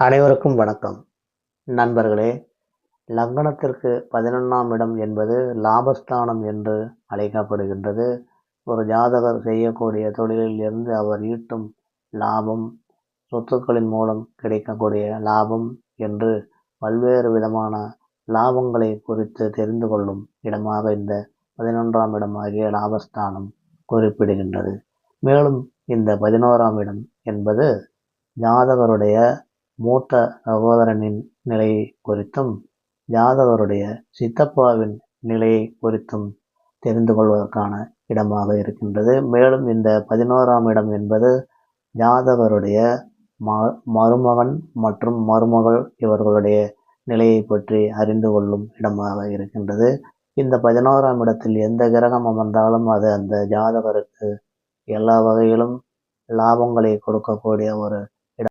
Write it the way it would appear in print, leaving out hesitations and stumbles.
அனைவருக்கும் வணக்கம். நண்பர்களே, லக்னத்திற்கு 11ஆம் இடம் என்பது லாபஸ்தானம் என்று அழைக்கப்படுகின்றது. ஒரு ஜாதகர் செய்யக்கூடிய தொழிலில் இருந்து அவர் ஈட்டும் லாபம், சொத்துக்களின் மூலம் கிடைக்கக்கூடிய லாபம் என்று பல்வேறு விதமான லாபங்களை குறித்து தெரிந்து கொள்ளும் இடமாக இந்த 11ஆம் இடமாகிய லாபஸ்தானம் குறிப்பிடுகின்றது. மேலும் இந்த 11ஆம் இடம் என்பது ஜாதகருடைய மூத்த சகோதரனின் நிலையை குறித்தும் ஜாதகருடைய சித்தப்பாவின் நிலையை குறித்தும் தெரிந்து கொள்வதற்கான இடமாக இருக்கின்றது. மேலும் இந்த 11ஆம் இடம் என்பது ஜாதகருடைய மருமகன் மற்றும் மருமகள் இவர்களுடைய நிலையை பற்றி அறிந்து கொள்ளும் இடமாக இருக்கின்றது. இந்த 11ஆம் இடத்தில் எந்த கிரகம் அமர்ந்தாலும் அது அந்த ஜாதகருக்கு எல்லா வகையிலும் லாபங்களை கொடுக்கக்கூடிய ஒரு